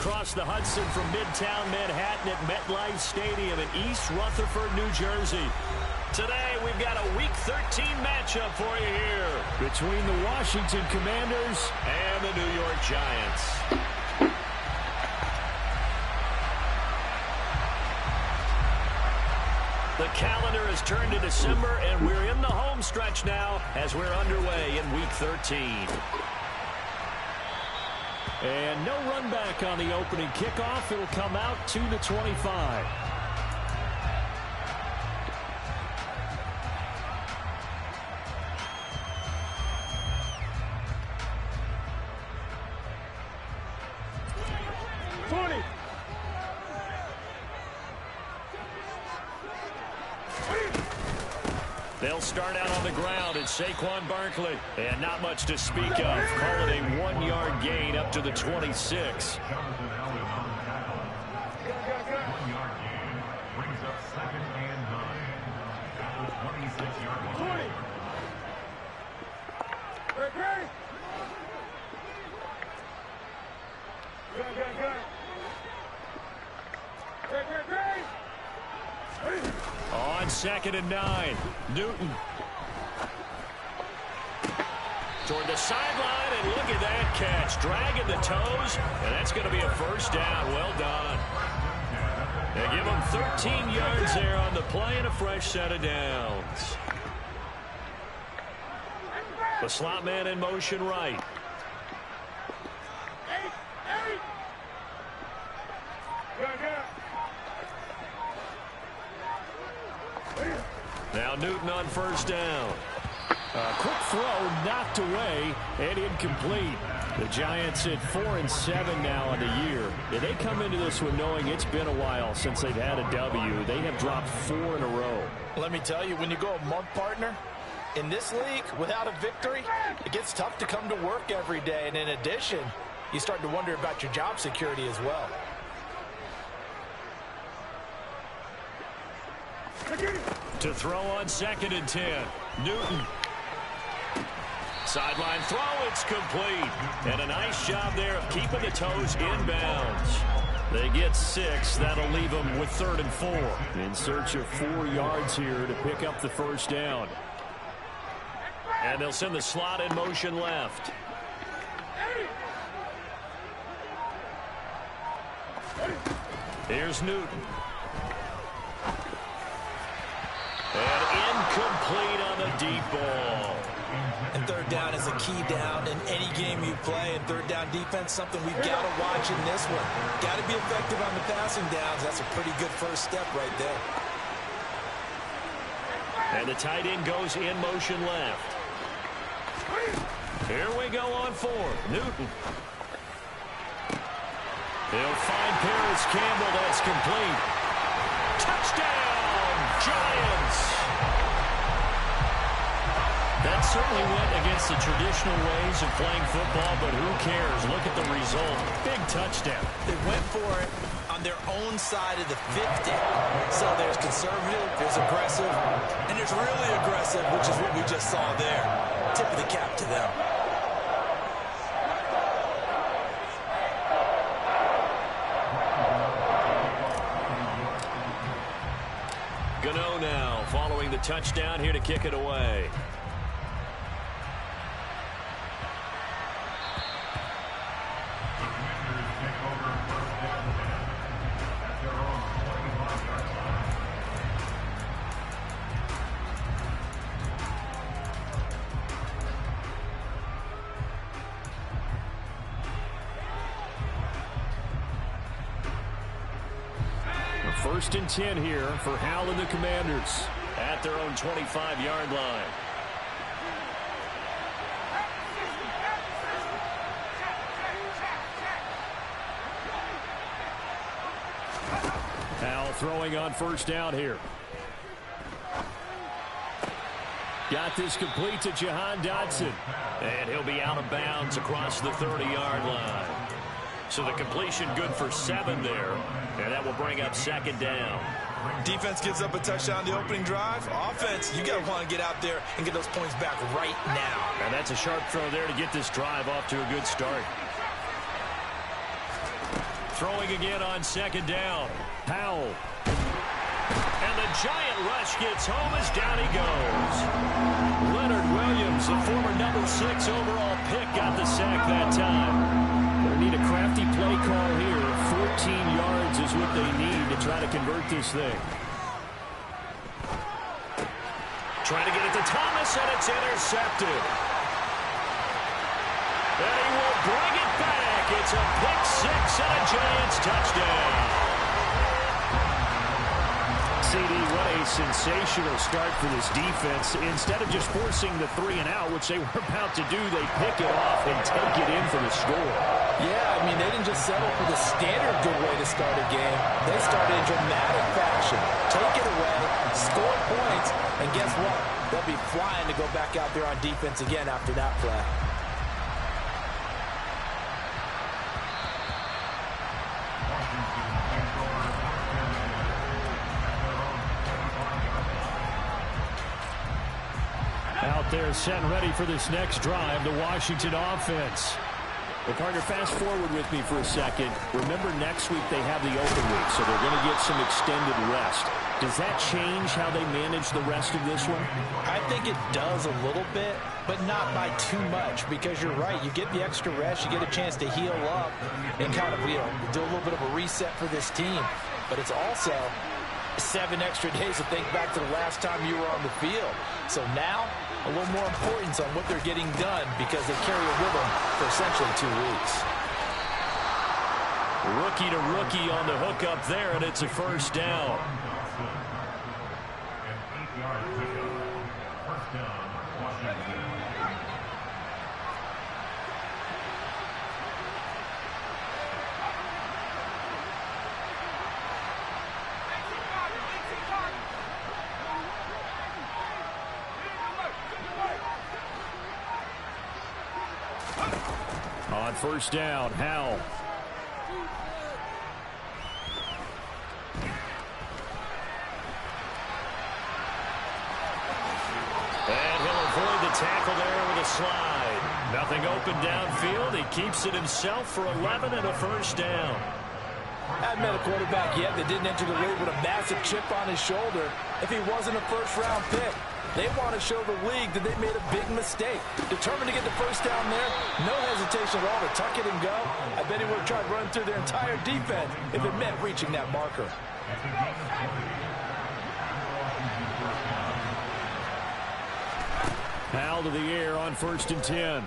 across the Hudson from Midtown Manhattan at MetLife Stadium in East Rutherford, New Jersey. Today, we've got a Week 13 matchup for you here between the Washington Commanders and the New York Giants. The calendar has turned to December, and we're in the home stretch now as we're underway in Week 13. And no run back on the opening kickoff. It'll come out to the 25. They'll start out on the ground at Saquon Barkley. And not much to speak of. Call it a 1-yard gain up to the 26. On 2nd and 9, Newton. Toward the sideline, and look at that catch. Dragging the toes, and that's going to be a first down. Well done. They give him 13 yards there on the play and a fresh set of downs. The slot man in motion right. Now Newton on first down. A quick throw knocked away and incomplete. The Giants at 4-7 now on the year. And they come into this one knowing it's been a while since they've had a W. They have dropped 4 in a row. Let me tell you, when you go a month, partner, in this league, without a victory, it gets tough to come to work every day. And in addition, you start to wonder about your job security as well. To throw on 2nd and 10. Newton. Sideline throw, it's complete. And a nice job there of keeping the toes inbounds. They get 6. That'll leave them with 3rd and 4. In search of 4 yards here to pick up the first down. And they'll send the slot in motion left. Here's Newton. And incomplete on the deep ball. And 3rd down is a key down in any game you play. And 3rd down defense, something we've got to watch in this one. Got to be effective on the passing downs. That's a pretty good first step right there. And the tight end goes in motion left. Here we go on 4th. Newton. He'll find Paris Campbell. That's complete. Touchdown, Giants. That certainly went against the traditional ways of playing football, but who cares? Look at the result. Big touchdown. They went for it on their own side of the 50. So there's conservative, there's aggressive, and there's really aggressive, which is what we just saw there. Tip of the cap to them. Gano now following the touchdown here to kick it away. First and 10 here for Hal and the Commanders at their own 25-yard line. Hal throwing on first down here. Got this complete to Jahan Dotson. And he'll be out of bounds across the 30-yard line. So the completion good for 7 there. And that will bring up 2nd down. Defense gives up a touchdown the opening drive. Offense, you got to want to get out there and get those points back right now. And that's a sharp throw there to get this drive off to a good start. Throwing again on second down. Powell. And the giant rush gets home as down he goes. Leonard Williams, the former number 6 overall pick, got the sack that time. They need a crafty play call here. 14 yards is what they need to try to convert this thing. Trying to get it to Thomas, and it's intercepted. And he will bring it back. It's a pick 6 and a Giants touchdown. CD, what a sensational start for this defense. Instead of just forcing the 3 and out, which they were about to do, they pick it off and take it in for the score. Yeah, I mean, they didn't just settle for the standard good way to start a game. They started in dramatic fashion. Take it away, score points, and guess what? They'll be flying to go back out there on defense again after that play. Out there set and ready for this next drive, the Washington offense. Well, partner, fast forward with me for a second. Remember, next week they have the open week, so they're going to get some extended rest. Does that change how they manage the rest of this one? I think it does a little bit, but not by too much, because you're right. You get the extra rest, you get a chance to heal up and kind of, do a little bit of a reset for this team. But it's also 7 extra days to think back to the last time you were on the field. So now, a little more importance on what they're getting done because they carry it with them for essentially 2 weeks. Rookie to rookie on the hook up there, and it's a first down. On first down, Howell. And he'll avoid the tackle there with a slide. Nothing open downfield. He keeps it himself for 11 and a first down. Haven't met a quarterback yet that didn't enter the league with a massive chip on his shoulder if he wasn't a first-round pick. They want to show the league that they made a big mistake. Determined to get the first down there. No hesitation at all to tuck it and go. I bet he would have tried running through their entire defense if it meant reaching that marker. Powell to the air on 1st and 10.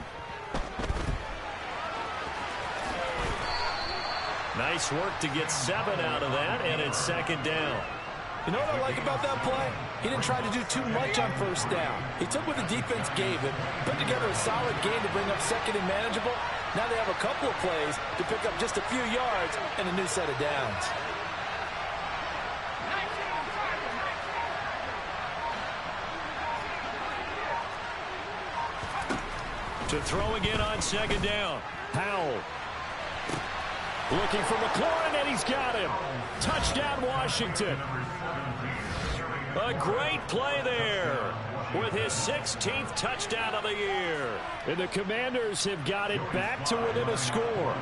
Nice work to get 7 out of that, and it's 2nd down. You know what I like about that play? He didn't try to do too much on first down. He took what the defense gave him, put together a solid game to bring up 2nd and manageable. Now they have a couple of plays to pick up just a few yards and a new set of downs. To throw again on 2nd down. Powell. Looking for McLaurin, and he's got him. Touchdown, Washington. A great play there with his 16th touchdown of the year. And the Commanders have got it back to within a score.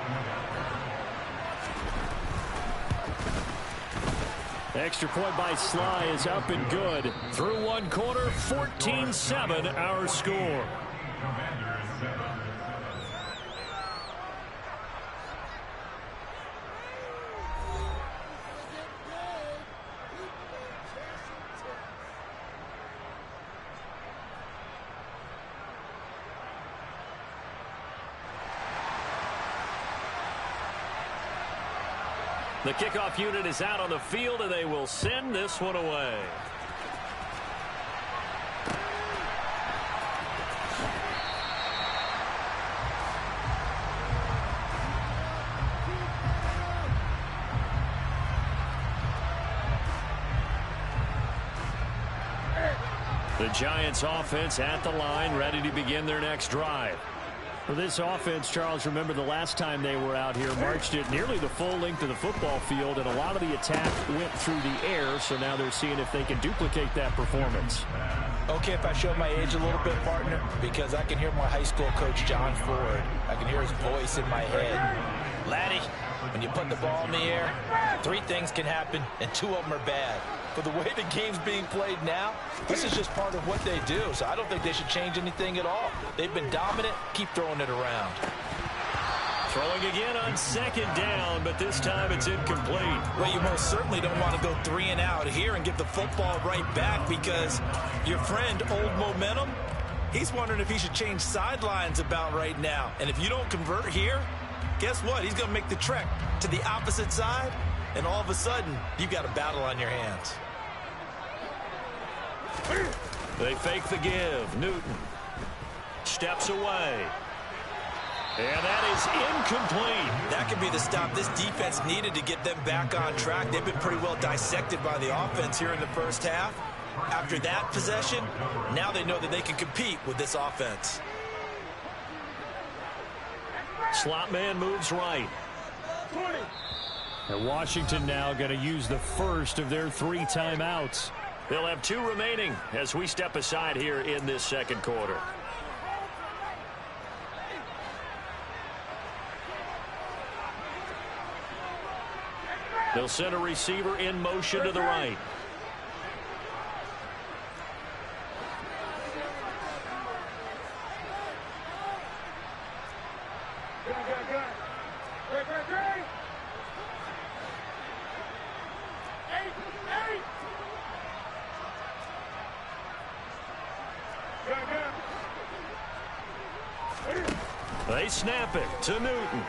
Extra point by Sly is up and good. Through one quarter, 14-7 our score. The kickoff unit is out on the field, and they will send this one away. The Giants offense at the line, ready to begin their next drive. For this offense, Charles, remember the last time they were out here, marched it nearly the full length of the football field, and a lot of the attack went through the air, so now they're seeing if they can duplicate that performance. Okay, if I show my age a little bit, partner, because I can hear my high school coach, John Ford. I can hear his voice in my head. Laddie, When you put the ball in the air, 3 things can happen, and 2 of them are bad. But the way the game's being played now, this is just part of what they do. So I don't think they should change anything at all. They've been dominant. Keep throwing it around. Throwing again on 2nd down, but this time it's incomplete. Well, you most certainly don't want to go 3 and out here and get the football right back, because your friend, Old Momentum, he's wondering if he should change sidelines about right now. And if you don't convert here, guess what? He's going to make the trek to the opposite side, and all of a sudden, you've got a battle on your hands. They fake the give. Newton steps away. And that is incomplete. That could be the stop this defense needed to get them back on track. They've been pretty well dissected by the offense here in the first half. After that possession, now they know that they can compete with this offense. Slot man moves right. And Washington now going to use the first of their 3 timeouts. They'll have 2 remaining as we step aside here in this second quarter. They'll send a receiver in motion to the right. They snap it to Newton.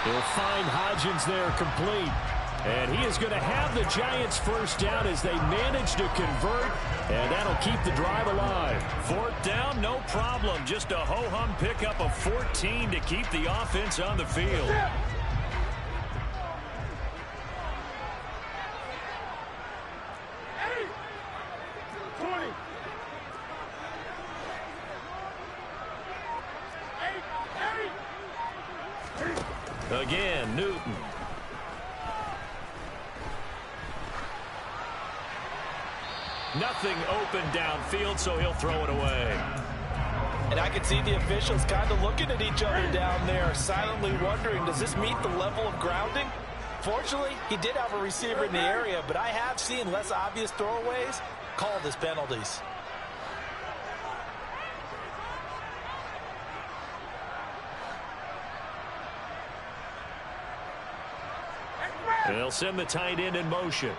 He'll find Hodgins there complete. And he is going to have the Giants first down as they manage to convert. And that'll keep the drive alive. 4th down, no problem. Just a ho-hum pickup of 14 to keep the offense on the field. Again, Newton. Nothing open downfield, so he'll throw it away. And I can see the officials kind of looking at each other down there, silently wondering, does this meet the level of grounding? Fortunately, he did have a receiver in the area, but I have seen less obvious throwaways called as penalties. They'll send the tight end in motion.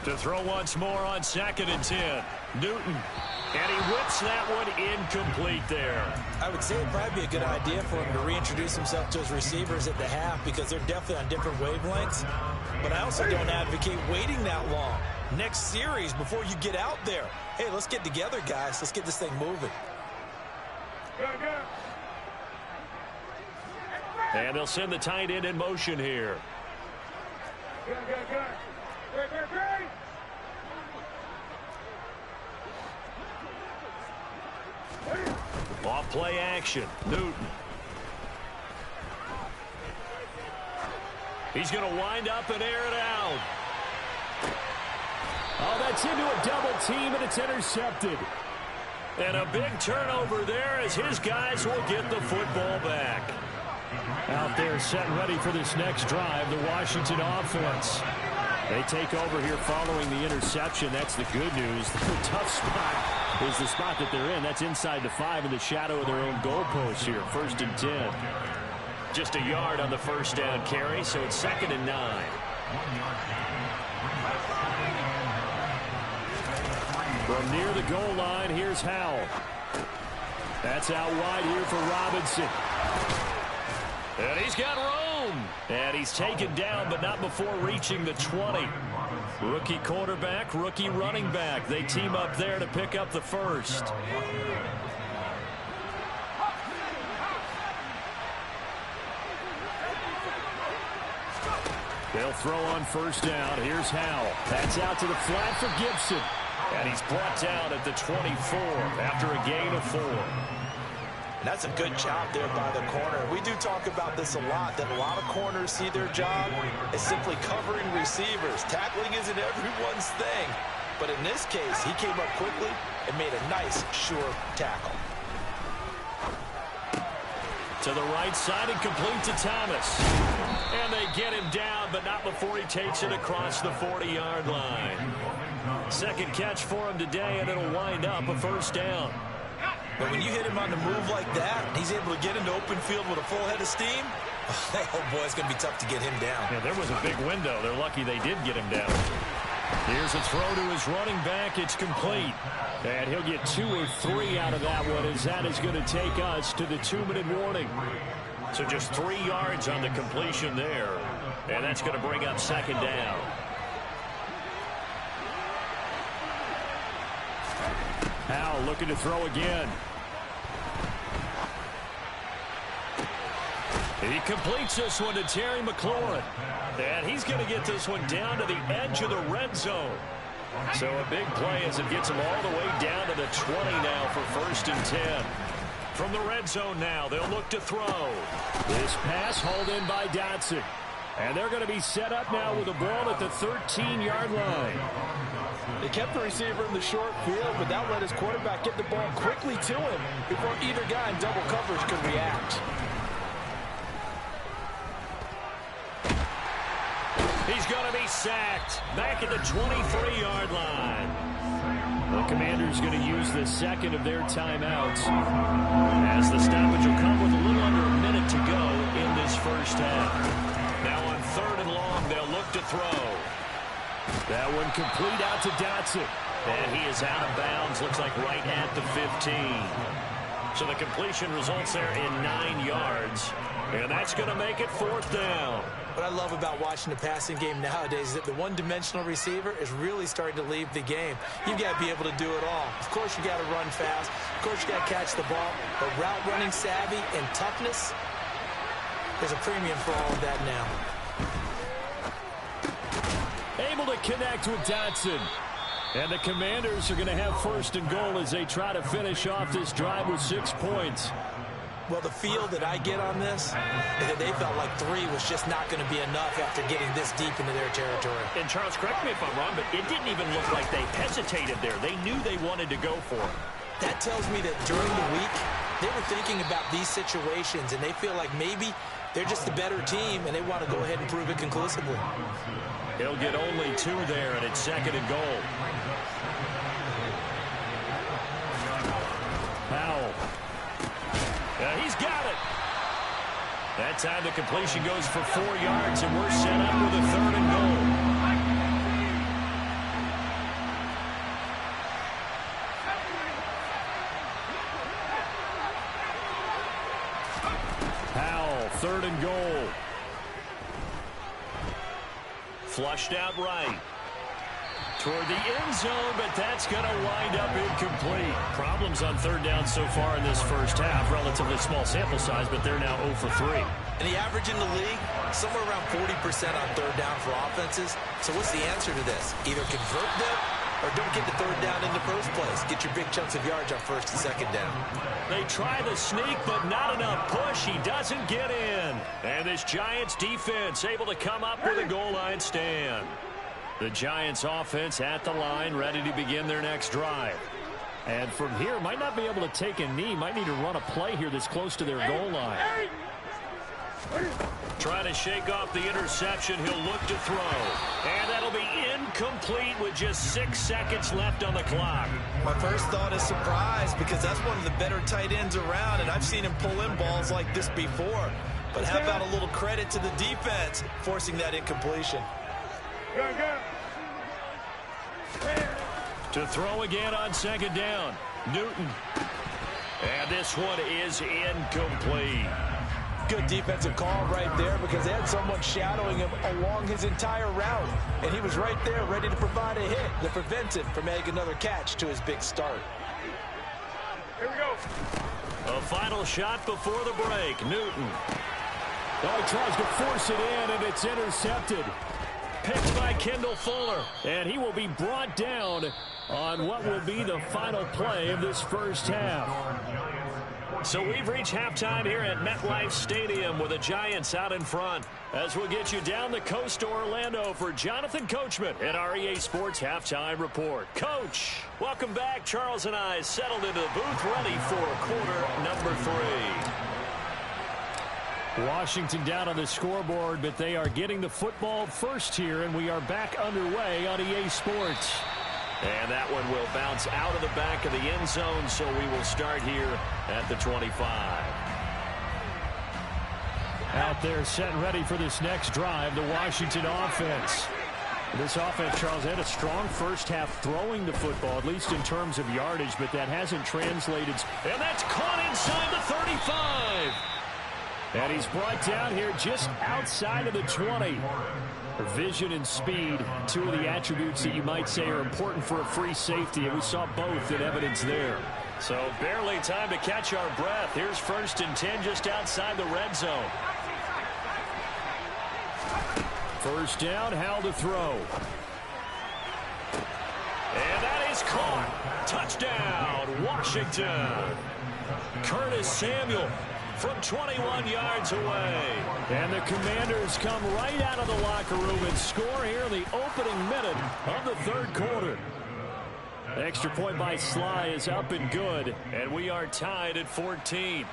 To throw once more on 2nd and 10. Newton. And he whips that one incomplete there. I would say it'd probably be a good idea for him to reintroduce himself to his receivers at the half, because they're definitely on different wavelengths. But I also don't advocate waiting that long. Next series, before you get out there, hey, let's get together, guys. Let's get this thing moving. And they'll send the tight end in motion here. Off play action. Newton. He's going to wind up and air it out. Oh, that's into a double team, and it's intercepted. And a big turnover there as his guys will get the football back. Out there set and ready for this next drive, the Washington offense. They take over here following the interception. That's the good news. The tough spot is the spot that they're in. That's inside the 5 in the shadow of their own goalpost here. 1st and 10. Just a yard on the first down carry, so it's 2nd and 9. From near the goal line, here's Howell. That's out wide here for Robinson. And he's got room. And he's taken down, but not before reaching the 20. Rookie quarterback, rookie running back. They team up there to pick up the first. They'll throw on first down. Here's Howell. That's out to the flat for Gibson. And he's brought down at the 24 after a gain of 4. And that's a good job there by the corner. We do talk about this a lot, that a lot of corners see their job as simply covering receivers. Tackling isn't everyone's thing. But in this case, he came up quickly, and made a nice, sure tackle. To the right side and complete to Thomas. And they get him down, but not before he takes it across the 40-yard line. Second catch for him today, and it'll wind up a first down. But when you hit him on the move like that, he's able to get into open field with a full head of steam. Oh, boy, it's going to be tough to get him down. Yeah, there was a big window. They're lucky they did get him down. Here's a throw to his running back. It's complete. And he'll get 2 or 3 out of that one, as that is going to take us to the 2-minute warning. So just 3 yards on the completion there. And that's going to bring up second down. Howell looking to throw again. He completes this one to Terry McLaurin. And he's going to get this one down to the edge of the red zone. So a big play as it gets him all the way down to the 20 now for 1st and 10. From the red zone now, they'll look to throw. This pass hauled in by Dotson. And they're going to be set up now with the ball at the 13-yard line. They kept the receiver in the short field, but that let his quarterback get the ball quickly to him before either guy in double coverage could react. He's going to be sacked back at the 23-yard line. The Commanders going to use the second of their timeouts, as the stoppage will come with a little under a minute to go in this first half. Now on 3rd and long, they'll look to throw. That one complete out to Dotson. And he is out of bounds, looks like right at the 15. So the completion results there in 9 yards. And that's going to make it 4th down. What I love about watching the passing game nowadays is that the one-dimensional receiver is really starting to leave the game. You've got to be able to do it all. Of course, you got to run fast. Of course, you got to catch the ball. But route running savvy and toughness, there's a premium for all of that now. Able to connect with Dotson. And the Commanders are going to have 1st and goal as they try to finish off this drive with 6 points. Well, the feel that I get on this is that they felt like 3 was just not going to be enough after getting this deep into their territory. And Charles, correct me if I'm wrong, but it didn't even look like they hesitated there. They knew they wanted to go for it. That tells me that during the week, they were thinking about these situations, and they feel like maybe they're just the better team, and they want to go ahead and prove it conclusively. He'll get only 2 there, and it's 2nd and goal. Howell. He's got it. That time the completion goes for 4 yards, and we're set up with a 3rd and goal. Howell, 3rd and goal. Flushed out right. Toward the end zone, but that's going to wind up incomplete. Problems on 3rd down so far in this first half. Relatively small sample size, but they're now 0 for 3. And the average in the league, somewhere around 40% on 3rd down for offenses. So what's the answer to this? Either convert them or don't get the 3rd down in the first place. Get your big chunks of yards on 1st and 2nd down. They try the sneak, but not enough push. He doesn't get in. And this Giants defense able to come up with a goal line stand. The Giants offense at the line, ready to begin their next drive. And from here, might not be able to take a knee. Might need to run a play here that's close to their goal line. Trying to shake off the interception. He'll look to throw. And that'll be incomplete with just 6 seconds left on the clock. My first thought is surprise, because that's one of the better tight ends around, and I've seen him pull in balls like this before. But how about a little credit to the defense forcing that incompletion? To throw again on 2nd down. Newton. And this one is incomplete. Good defensive call right there, because they had someone shadowing him along his entire route. And he was right there ready to provide a hit that prevents him from making another catch to his big start. Here we go. A final shot before the break. Newton. Oh, he tries to force it in, and it's intercepted. Picked by Kendall Fuller. And he will be brought down on what will be the final play of this first half. So we've reached halftime here at MetLife Stadium with the Giants out in front. As we'll get you down the coast to Orlando for Jonathan Coachman at our EA Sports Halftime Report. Coach, welcome back. Charles and I settled into the booth ready for quarter number 3. Washington down on the scoreboard, but they are getting the football first here, and we are back underway on EA Sports. And that one will bounce out of the back of the end zone, so we will start here at the 25. Out there set and ready for this next drive, the Washington offense. This offense, Charles, had a strong first half throwing the football, at least in terms of yardage, but that hasn't translated. And that's caught inside the 35. And he's brought down here just outside of the 20. Vision and speed, two of the attributes that you might say are important for a free safety, and we saw both in evidence there. So barely time to catch our breath. Here's 1st and 10 just outside the red zone. First down, Howell to throw. And that is caught. Touchdown, Washington. Curtis Samuel from 21 yards away. And the Commanders come right out of the locker room and score here in the opening minute of the 3rd quarter. Extra point by Sly is up and good, and we are tied at 14.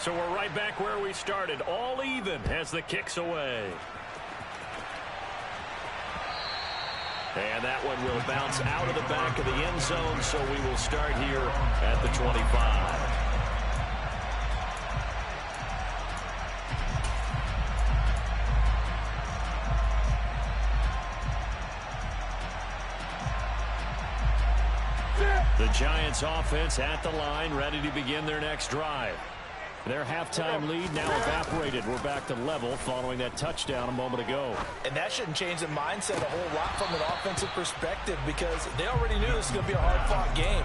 So we're right back where we started, all even as the kick's away. And that one will bounce out of the back of the end zone, so we will start here at the 25. The Giants offense at the line, ready to begin their next drive. Their halftime lead now evaporated. We're back to level following that touchdown a moment ago. And that shouldn't change the mindset a whole lot from an offensive perspective, because they already knew this was going to be a hard-fought game.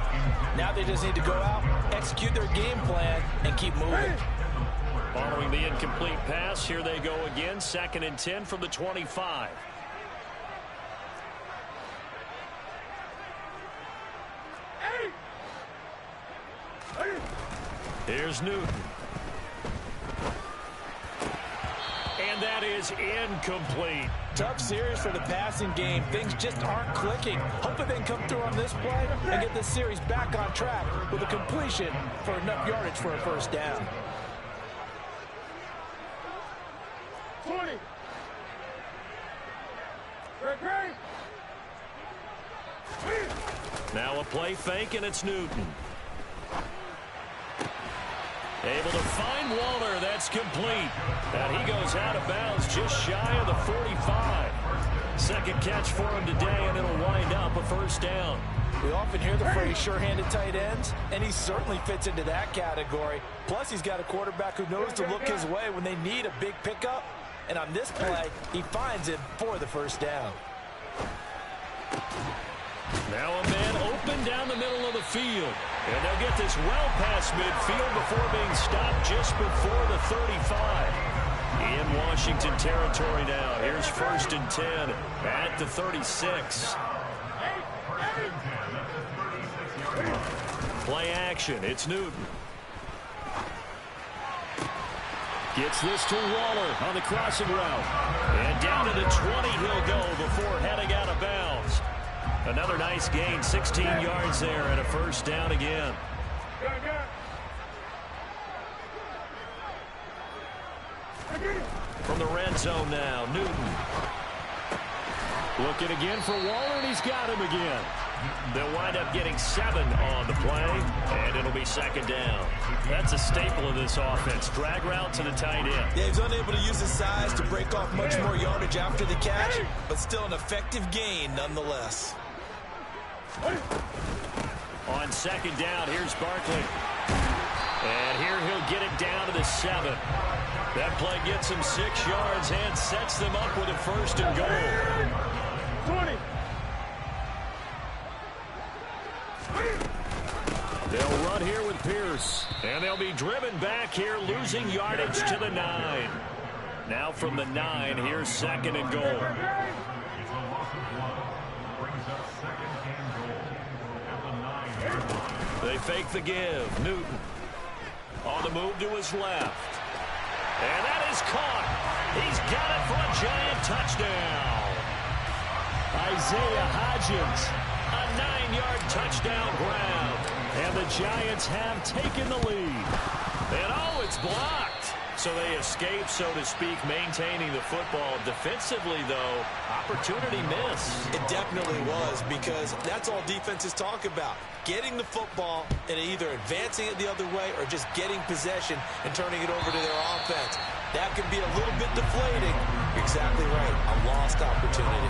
Now they just need to go out, execute their game plan, and keep moving. Following the incomplete pass, here they go again. 2nd and 10 from the 25. Here's Newton. And that is incomplete. Tough series for the passing game. Things just aren't clicking. Hopefully they can come through on this play and get this series back on track with a completion for enough yardage for a first down. 20. Now a play fake, and it's Newton. Able to find Waller. That's complete. And he goes out of bounds just shy of the 45. Second catch for him today, and it'll wind up a first down. We often hear the phrase sure-handed tight ends, and he certainly fits into that category. Plus, he's got a quarterback who knows to look his way when they need a big pickup. And on this play, he finds it for the first down. Now a man open down the middle of the field. And they'll get this well past midfield before being stopped just before the 35. In Washington territory now. Here's 1st and 10 at the 36. Play action. It's Newton. Gets this to Waller on the crossing route. And down to the 20 he'll go before heading out of bounds. Another nice gain, 16 yards there, and a first down again. From the red zone now, Newton. Looking again for Waller, and he's got him again. They'll wind up getting 7 on the play, and it'll be 2nd down. That's a staple of this offense. Drag route to the tight end. Yeah, he's unable to use his size to break off much more yardage after the catch, but still an effective gain nonetheless. On 2nd down, here's Barkley. And here he'll get it down to the 7. That play gets him 6 yards and sets them up with a 1st and goal. 20. They'll run here with Pierce. And they'll be driven back here, losing yardage to the 9. Now from the 9, here's 2nd and goal. They fake the give. Newton on the move to his left. And that is caught. He's got it for a Giant touchdown. Isaiah Hodgins. A 9-yard touchdown grab. And the Giants have taken the lead. And oh, it's blocked. So they escape, so to speak, maintaining the football. Defensively, though, opportunity miss. It definitely was, because that's all defenses talk about. Getting the football and either advancing it the other way or just getting possession and turning it over to their offense. That can be a little bit deflating. You're exactly right. A lost opportunity.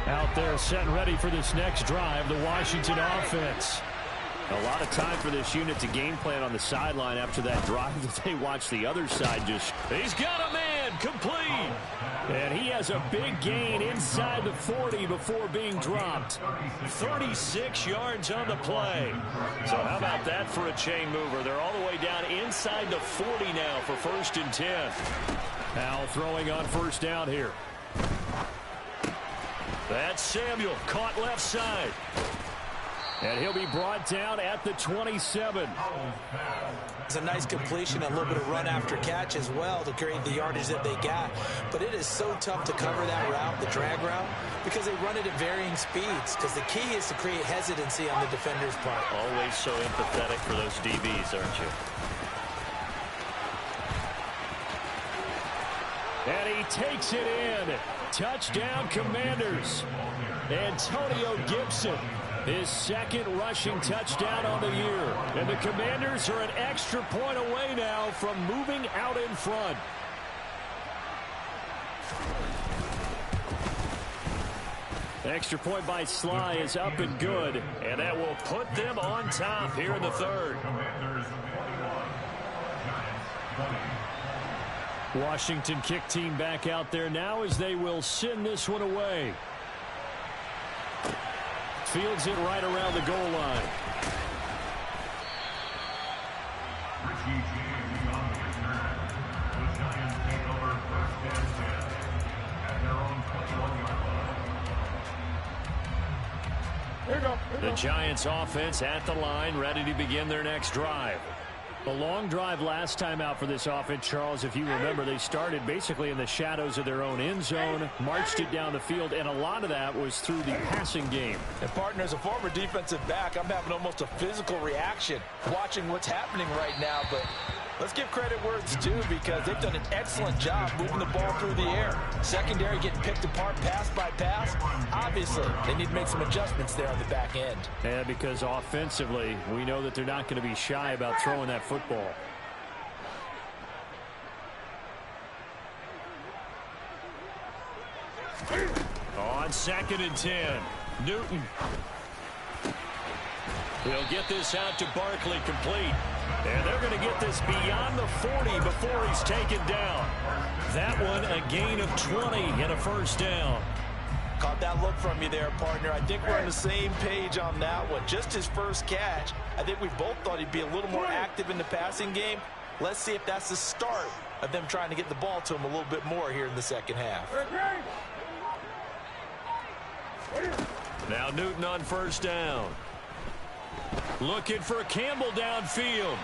Out there set and ready for this next drive, the Washington offense. A lot of time for this unit to game plan on the sideline after that drive that they watch the other side just... He's got a man, complete. And he has a big gain inside the 40 before being dropped. 36 yards on the play. So how about that for a chain mover? They're all the way down inside the 40 now for 1st and 10. Now throwing on first down here. That's Samuel, caught left side. And he'll be brought down at the 27. It's a nice completion, a little bit of run after catch as well to create the yardage that they got. But it is so tough to cover that route, the drag route, because they run it at varying speeds. Because the key is to create hesitancy on the defender's part. Always so empathetic for those DBs, aren't you? And he takes it in. Touchdown, Commanders. Antonio Gibson, his 2nd rushing touchdown on the year. And the Commanders are an extra point away now from moving out in front. Extra point by Sly is up and good. And that will put them on top here in the 3rd. Washington kick team back out there now as they will send this one away. Fields it right around the goal line. The Giants offense at the line, ready to begin their next drive. A long drive last time out for this offense, Charles. If you remember, they started basically in the shadows of their own end zone, marched it down the field, and a lot of that was through the passing game. And, partner, as a former defensive back, I'm having almost a physical reaction watching what's happening right now. But let's give credit where it's due, because they've done an excellent job moving the ball through the air. Secondary getting picked apart pass by pass. Obviously, they need to make some adjustments there on the back end. Yeah, because offensively, we know that they're not going to be shy about throwing that football. On 2nd and 10, Newton. He'll get this out to Barkley, complete. And they're going to get this beyond the 40 before he's taken down. That one a gain of 20 and a 1st down. Caught that look from you there, partner. I think we're on the same page on that one. Just his first catch. I think we both thought he'd be a little more active in the passing game. Let's see if that's the start of them trying to get the ball to him a little bit more here in the 2nd half. Now Newton on 1st down. Looking for Campbell downfield.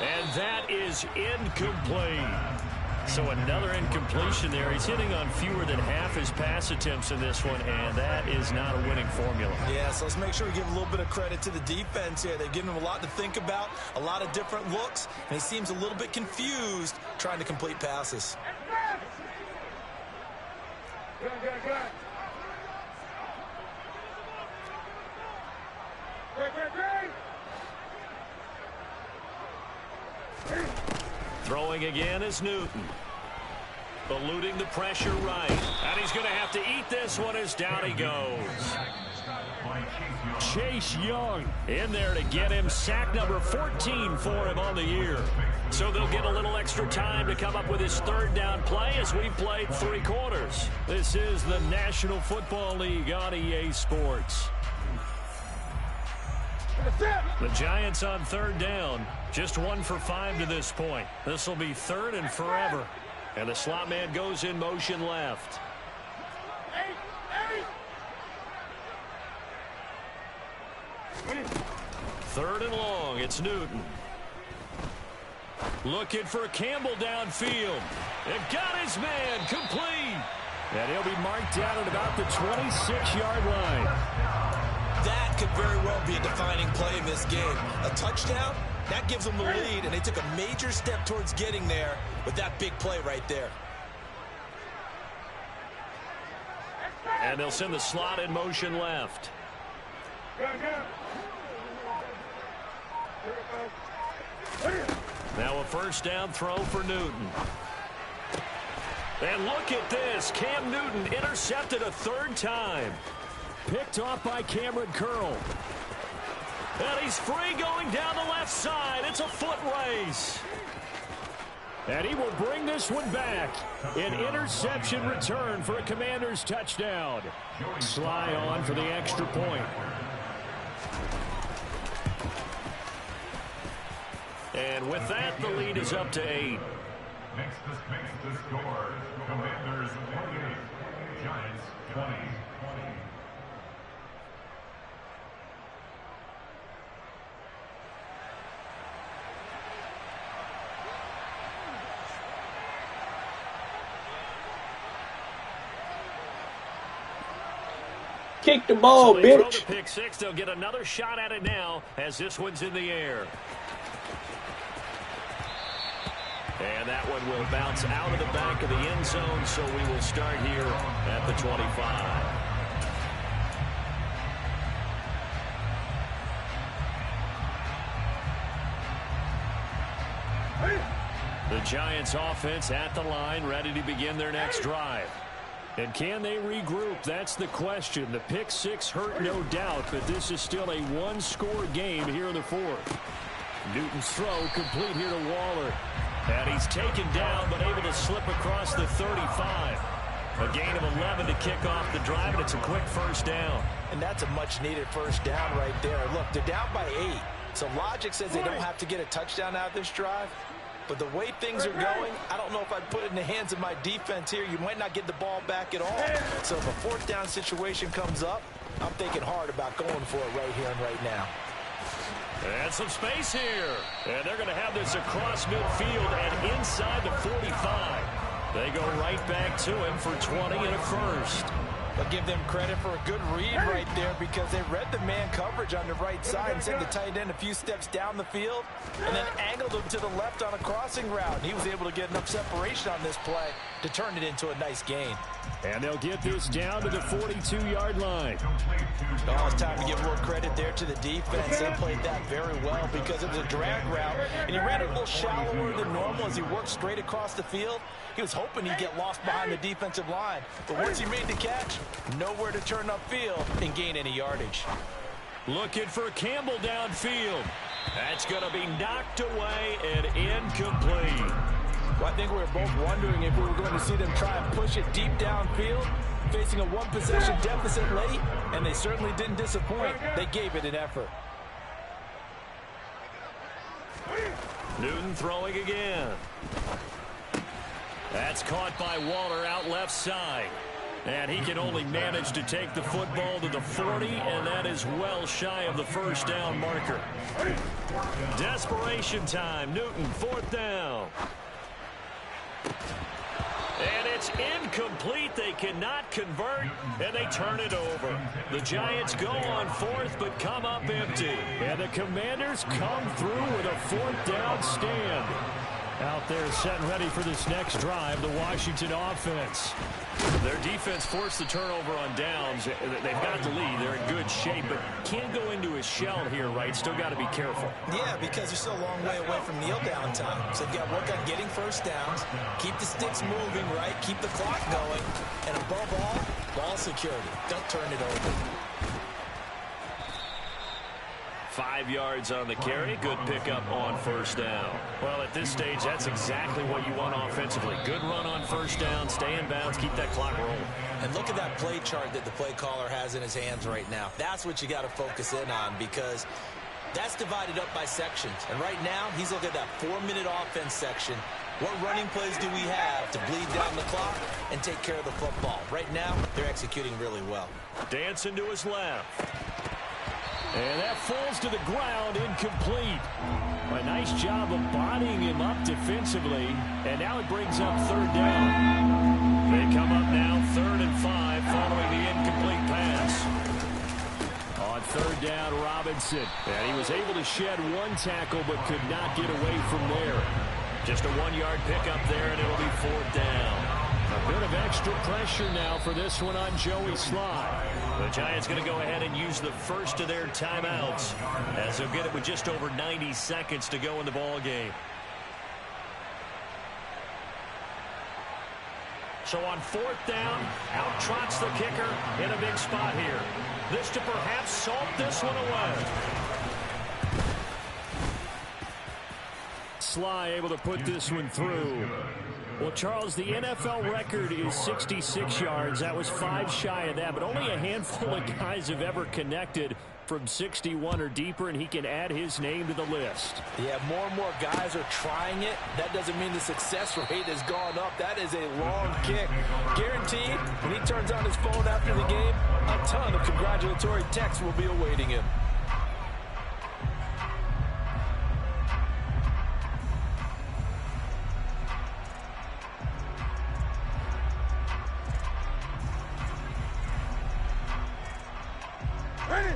And that is incomplete. So another incompletion there. He's hitting on fewer than half his pass attempts in this one, and that is not a winning formula. Yeah, so let's make sure we give a little bit of credit to the defense here. They've given him a lot to think about, a lot of different looks, and he seems a little bit confused trying to complete passes. Throwing again is Newton. Eluding the pressure right. And he's going to have to eat this one as down he goes. Chase Young in there to get him. Sack number 14 for him on the year. So they'll get a little extra time to come up with his 3rd down play as we played 3 quarters. This is the National Football League on EA Sports. The Giants on third down. Just 1 for 5 to this point. This will be third and forever. And the slot man goes in motion left. Third and long. It's Newton. Looking for Campbell downfield. And got his man complete. And he'll be marked down at about the 26-yard line. That could very well be a defining play in this game. A touchdown, that gives them the lead, and they took a major step towards getting there with that big play right there. And they'll send the slot in motion left. Now a first down throw for Newton. And look at this. Cam Newton intercepted a third time. Picked off by Cameron Curl. And he's free going down the left side. It's a foot race. And he will bring this one back. An interception return for a Commanders touchdown. Sly on for the extra point. And with that, the lead is up to 8. Next the score. Commanders 28, Giants 20. Kick the ball, so they bitch. Throw the pick six. They'll get another shot at it now as this one's in the air. And that one will bounce out of the back of the end zone, so we will start here at the 25. The Giants offense at the line, ready to begin their next drive. And can they regroup? That's the question. The pick six hurt, no doubt, but this is still a one-score game here in the fourth. Newton's throw complete here to Waller. And he's taken down, but able to slip across the 35. A gain of 11 to kick off the drive, and it's a quick first down. And that's a much-needed first down right there. Look, they're down by 8. So logic says they don't have to get a touchdown out of this drive. But the way things are going, I don't know if I'd put it in the hands of my defense here. You might not get the ball back at all. So if a fourth down situation comes up, I'm thinking hard about going for it right here and right now. And some space here. And they're going to have this across midfield and inside the 45. They go right back to him for 20 and a first. I'll give them credit for a good read right there because they read the man coverage on the right side and sent the tight end a few steps down the field and then angled him to the left on a crossing route. And he was able to get enough separation on this play to turn it into a nice gain. And they'll get this down to the 42-yard line. Oh, it's time to give a little credit there to the defense. They played that very well because it was a drag route, and he ran it a little shallower than normal as he worked straight across the field. He was hoping he'd get lost behind the defensive line, but once he made the catch, nowhere to turn upfield and gain any yardage. Looking for Campbell downfield. That's going to be knocked away and incomplete. Well, I think we were both wondering if we were going to see them try and push it deep downfield, facing a one-possession deficit late, and they certainly didn't disappoint. They gave it an effort. Newton throwing again. That's caught by Waller out left side. And he can only manage to take the football to the 40, and that is well shy of the first down marker. Desperation time. Newton, fourth down. And it's incomplete. They cannot convert, and they turn it over. The Giants go on fourth, but come up empty. And the Commanders come through with a fourth down stand. Out there set and ready for this next drive, the Washington offense. Their defense forced the turnover on downs. They've got the lead. They're in good shape, but can't go into a shell here, right? Still got to be careful. Yeah, because they're still a long way away from kneel down time. So they've got to work on getting first downs, keep the sticks moving, right? Keep the clock going. And above all, ball security. Don't turn it over. 5 yards on the carry. Good pickup on first down. Well, at this stage, that's exactly what you want offensively. Good run on first down, stay in bounds, keep that clock rolling. And look at that play chart that the play caller has in his hands right now. That's what you got to focus in on because That's divided up by sections. And right now, he's looking at that 4-minute offense section. What running plays do we have to bleed down the clock and take care of the football? Right now, they're executing really well. Dancing to his left. And that falls to the ground, incomplete. A nice job of bodying him up defensively. And now it brings up third down. They come up now 3rd and 5 following the incomplete pass. On third down, Robinson. And he was able to shed one tackle but could not get away from there. Just a 1-yard pickup there, and it'll be 4th down. A bit of extra pressure now for this one on Joey Slye. The Giants going to go ahead and use the first of their timeouts as they'll get it with just over 90 seconds to go in the ball game. So on 4th down, out trots the kicker in a big spot here. This to perhaps salt this one away. Slye able to put this one through. Well, Charles, the NFL record is 66 yards. That was 5 shy of that, but only a handful of guys have ever connected from 61 or deeper, and he can add his name to the list. Yeah, more and more guys are trying it. That doesn't mean the success rate has gone up. That is a long kick. Guaranteed, when he turns on his phone after the game, a ton of congratulatory texts will be awaiting him.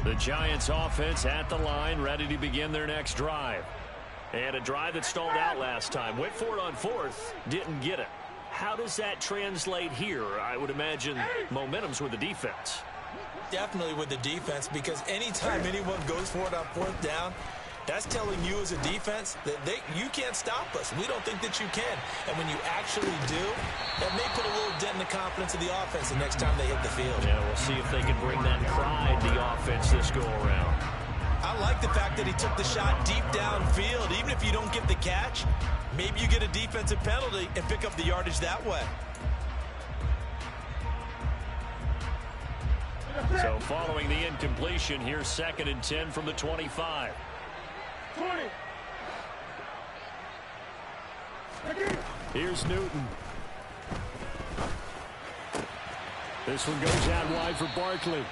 The Giants offense at the line, ready to begin their next drive. And a drive that stalled out last time. Went for it on 4th, didn't get it. How does that translate here? I would imagine momentum's with the defense. Definitely with the defense, because anytime anyone goes for it on 4th down, that's telling you as a defense that you can't stop us. We don't think that you can. And when you actually do, that may put a little dent in the confidence of the offense the next time they hit the field. Yeah, we'll see if they can bring that pride to the offense this go-around. I like the fact that he took the shot deep downfield. Even if you don't get the catch, maybe you get a defensive penalty and pick up the yardage that way. So following the incompletion, here's 2nd and 10 from the 25. 20. Here's Newton. This one goes out wide for Barkley.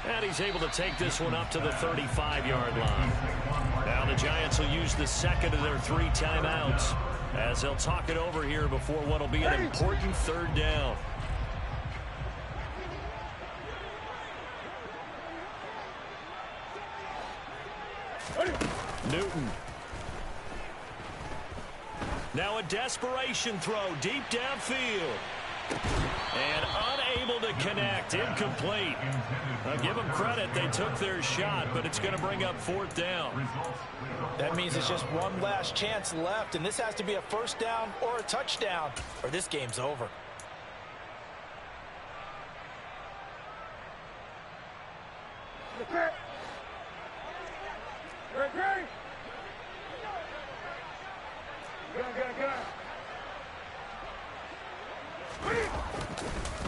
And he's able to take this one up to the 35-yard line. Now the Giants will use the second of their 3 timeouts as they'll talk it over here before what will be an important 3rd down. Newton. Now a desperation throw deep downfield. And unable to connect. Incomplete. Give them credit. They took their shot, but it's going to bring up 4th down. That means it's just one last chance left, and this has to be a 1st down or a touchdown, or this game's over.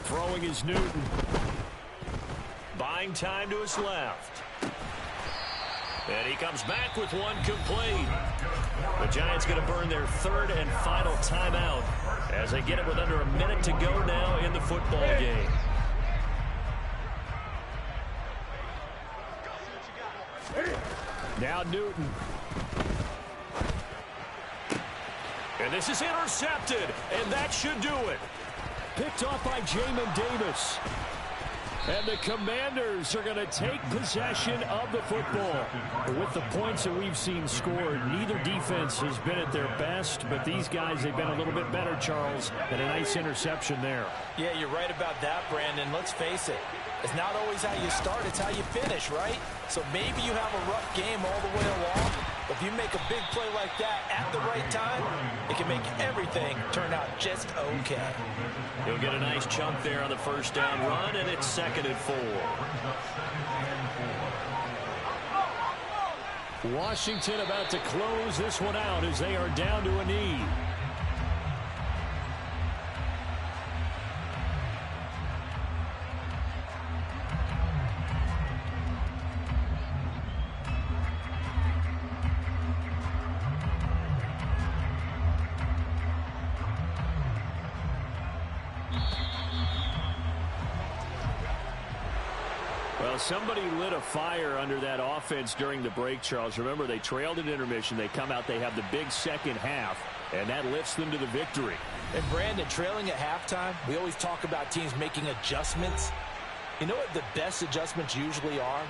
Throwing is Newton. Buying time to his left. And he comes back with one complete. The Giants going to burn their 3rd and final timeout as they get it with under a minute to go now in the football game. Now Newton. And this is intercepted, and that should do it. Picked off by Jamin Davis. And the Commanders are going to take possession of the football. With the points that we've seen scored, neither defense has been at their best, but these guys, they've been a little bit better, Charles, and a nice interception there. Yeah, you're right about that, Brandon. Let's face it. It's not always how you start, it's how you finish, right? So maybe you have a rough game all the way along, but if you make a big play like that at the right time, it can make everything turn out just okay. He'll get a nice chunk there on the 1st down run, and it's 2nd and 4. Washington about to close this one out as they are down to a knee. Well, somebody lit a fire under that offense during the break, Charles. Remember, they trailed at intermission. They come out, they have the big second half, and that lifts them to the victory. And Brandon, trailing at halftime, we always talk about teams making adjustments. You know what the best adjustments usually are?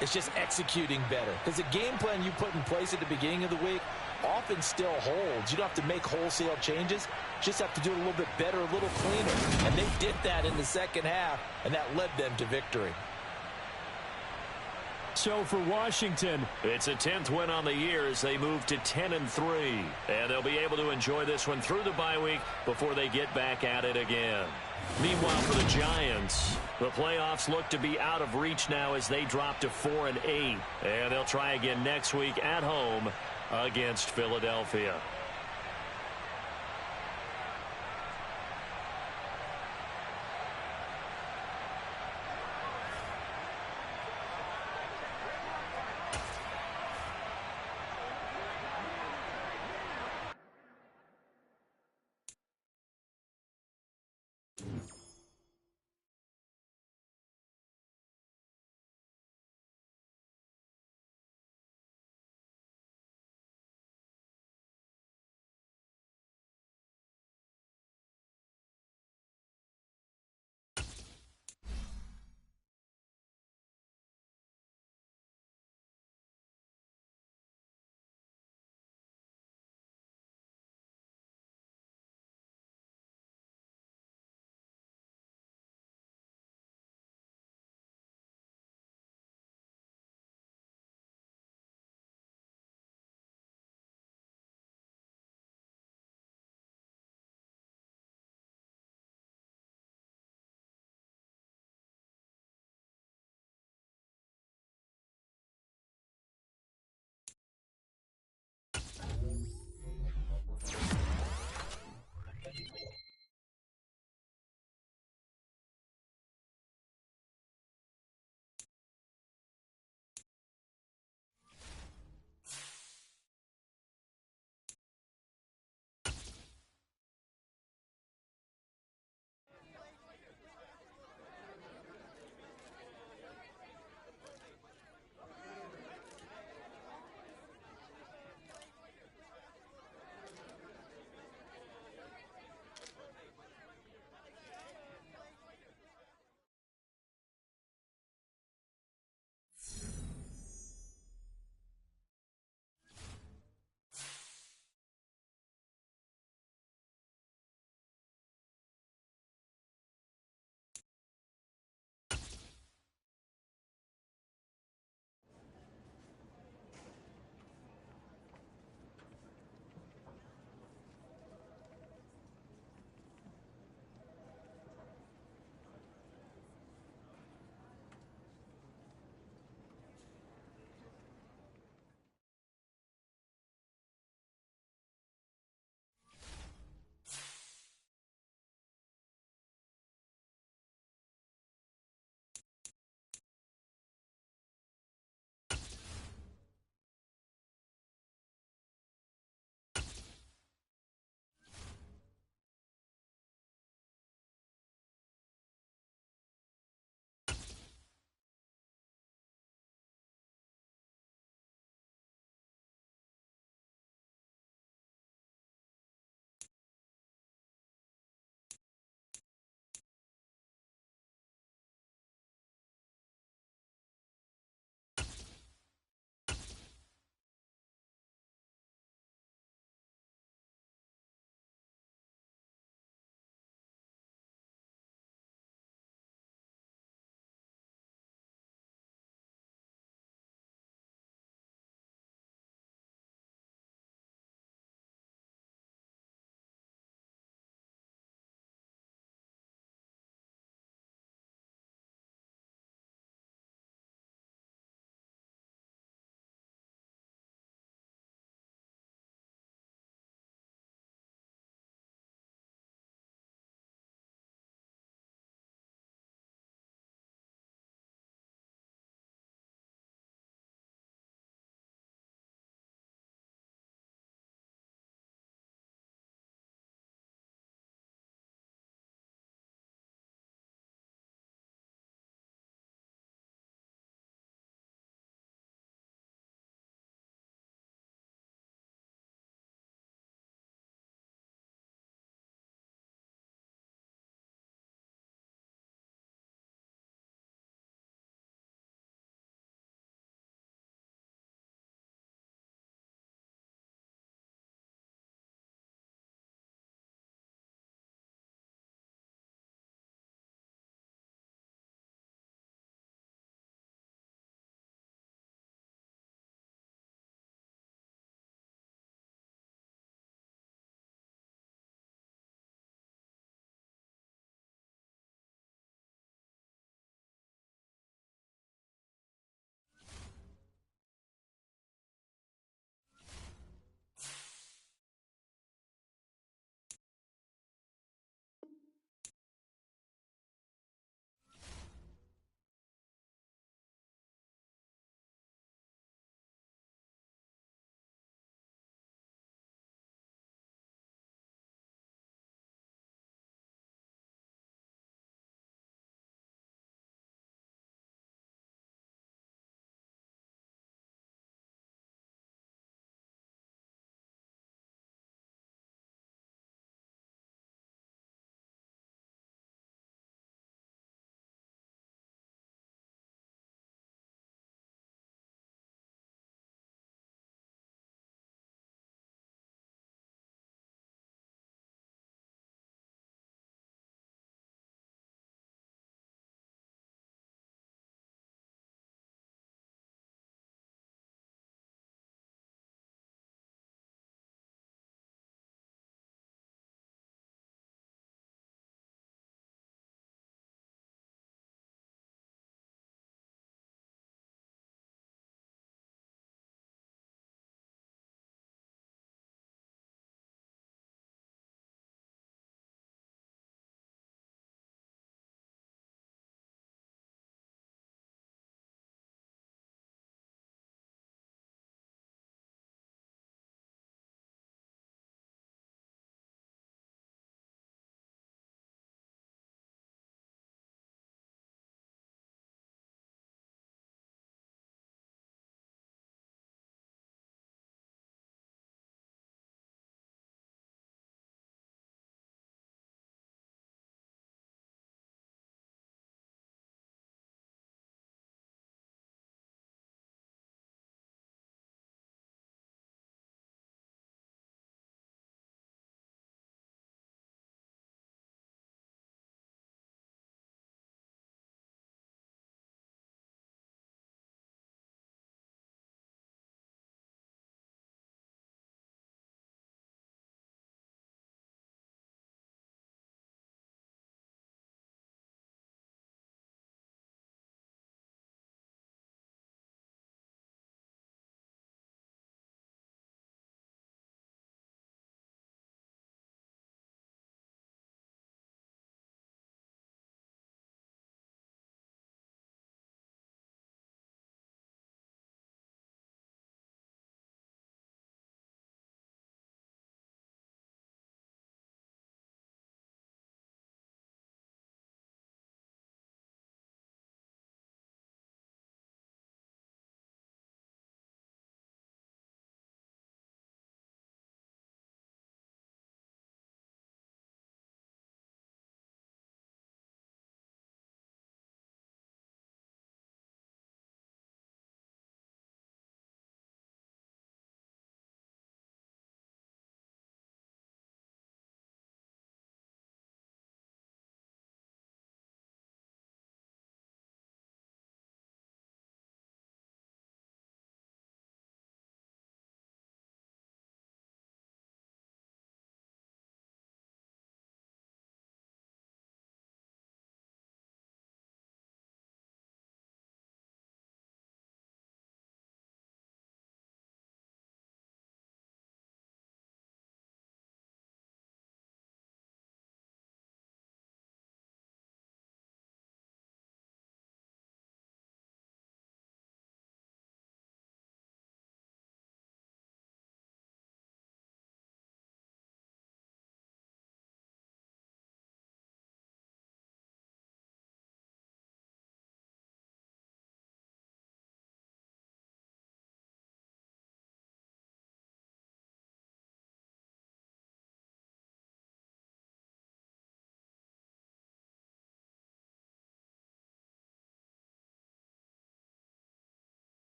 It's just executing better. Because the game plan you put in place at the beginning of the week often still holds. You don't have to make wholesale changes. You just have to do it a little bit better, a little cleaner. And they did that in the second half, and that led them to victory. So for Washington, it's a 10th win on the year as they move to 10-3. And they'll be able to enjoy this one through the bye week before they get back at it again. Meanwhile, for the Giants, the playoffs look to be out of reach now as they drop to 4-8. And they'll try again next week at home against Philadelphia.